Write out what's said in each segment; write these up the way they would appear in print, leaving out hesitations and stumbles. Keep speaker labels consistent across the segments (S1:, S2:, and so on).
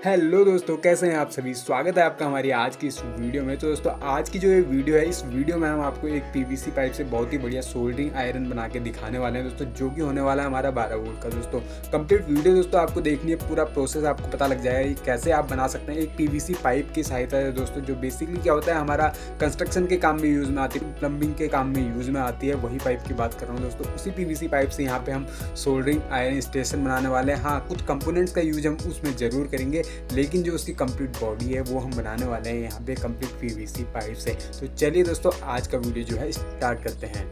S1: Hello दोस्तों, कैसे हैं आप सभी। स्वागत है आपका हमारी आज की इस वीडियो में। तो दोस्तों आज की जो ये वीडियो है, इस वीडियो में हम आपको एक पीवीसी पाइप से बहुत ही बढ़िया सोल्डरिंग आयरन बना के दिखाने वाले हैं दोस्तों, जो कि होने वाला है हमारा 12 वोल्ट का। दोस्तों कंप्लीट वीडियो दोस्तों आपको देखनी है, पूरा प्रोसेस आपको पता लग जाएगा कि कैसे आप बना सकते हैं एक पीवीसी पाइप की सहायता है दोस्तों, जो बेसिकली क्या होता है हमारा कंस्ट्रक्शन के काम में यूज़ में आती है, प्लम्बिंग के काम में यूज़ में आती है। वही पाइप की बात कर रहा हूँ दोस्तों। उसी पीवीसी पाइप से यहाँ पे हम सोल्डरिंग आयरन स्टेशन बनाने वाले हैं। हाँ, कुछ कंपोनेंट्स का यूज हम उसमें ज़रूर करेंगे, लेकिन जो उसकी कंप्लीट बॉडी है वो हम बनाने वाले हैं यहाँ पे कंप्लीट पीवीसी पाइप से। तो चलिए दोस्तों आज का वीडियो जो है स्टार्ट करते हैं।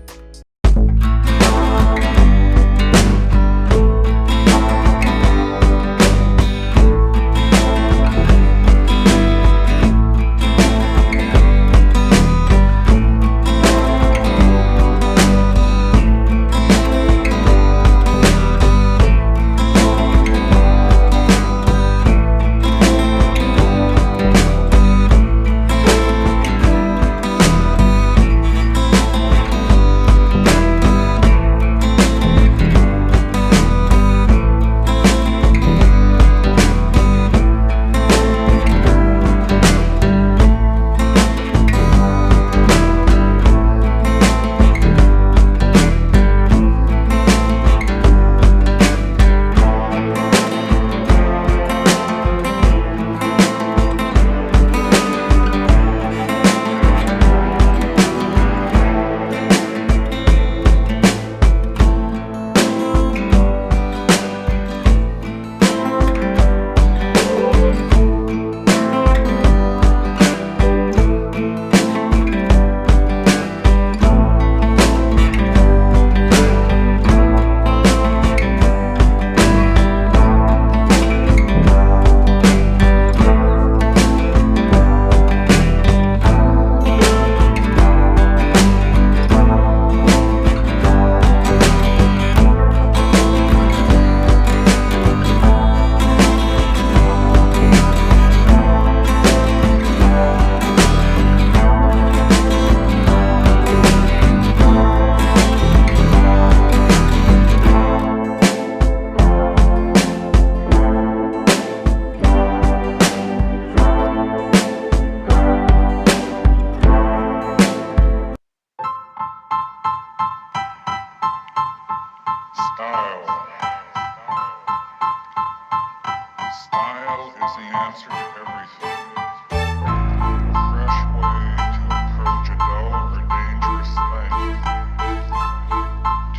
S2: Style is the answer to everything. A fresh way to approach a dull or dangerous thing.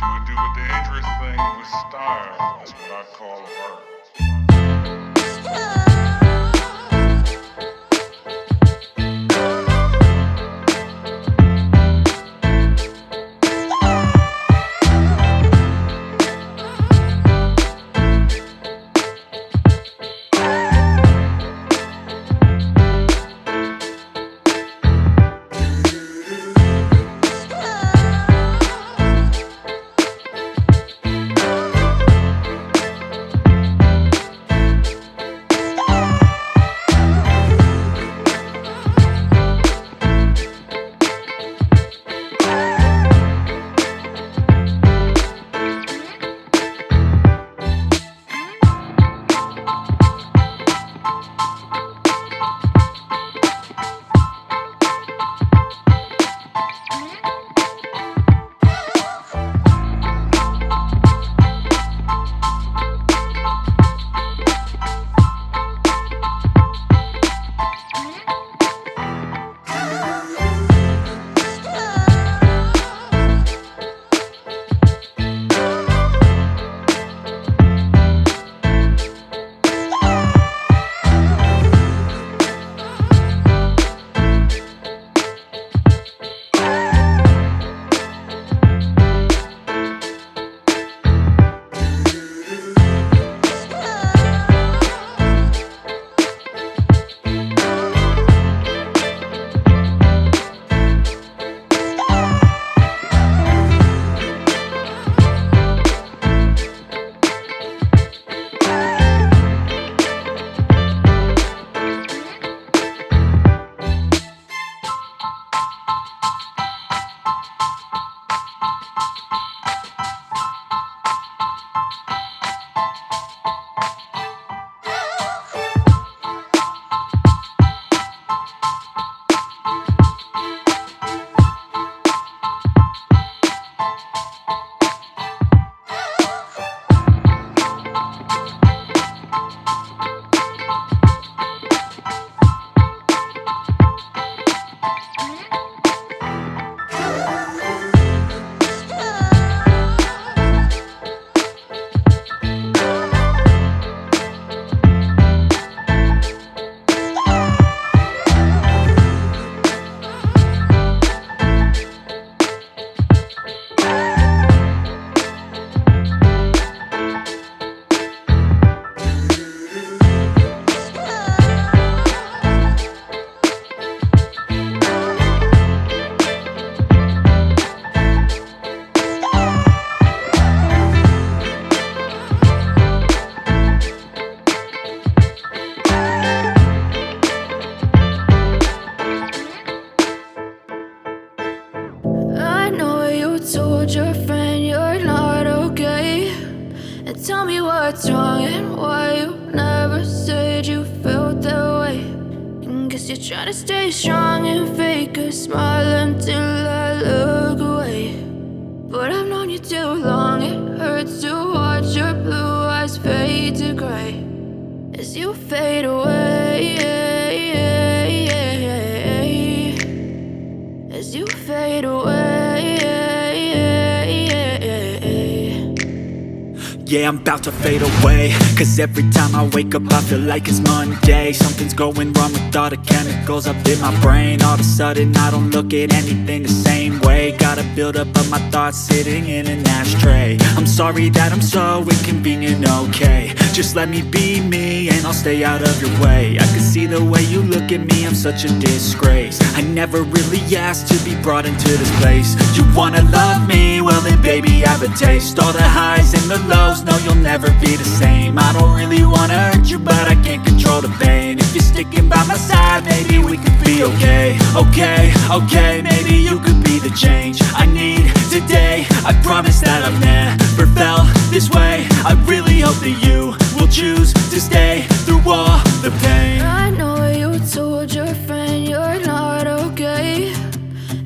S2: To do a dangerous thing with style is what I call art.
S3: Tell me what's wrong and why you never said you felt that way. And guess you're trying to stay strong and fake a smile until I look away. But I've known you too long, it hurts to watch your blue eyes fade to gray as you fade away, as you fade away.
S4: Yeah, I'm about to fade away, cause every time I wake up I feel like it's Monday. Something's going wrong with all the chemicals up in my brain. All of a sudden I don't look at anything the same way. Gotta build up of my thoughts sitting in an ashtray. I'm sorry that I'm so inconvenient, okay. Just let me be me and I'll stay out of your way. I can see the way you look at me, I'm such a disgrace. I never really asked to be brought into this place. You wanna love me? Well then baby have a taste. All the highs and the lows, no you'll never be the same. I don't really wanna hurt you but I can't control the pain. If you're sticking by my side, maybe we could be okay. Okay, maybe you could be the change I need today. I promise that I've never felt this way. I really hope that you will choose to stay through all the pain.
S3: I know you told your friend you're not okay.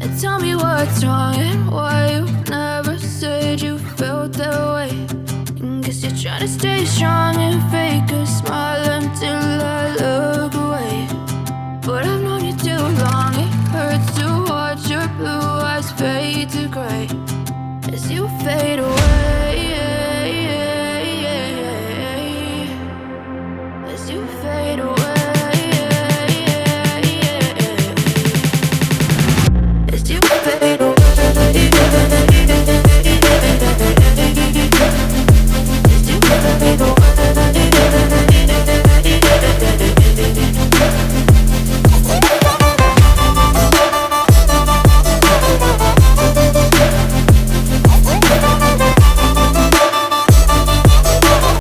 S3: And tell me what's wrong and why you never said you felt that way. And guess you're trying to stay strong and fake a smile until I look away. But I've known you too long, it hurts to watch your blue eyes fade to gray as you fade away.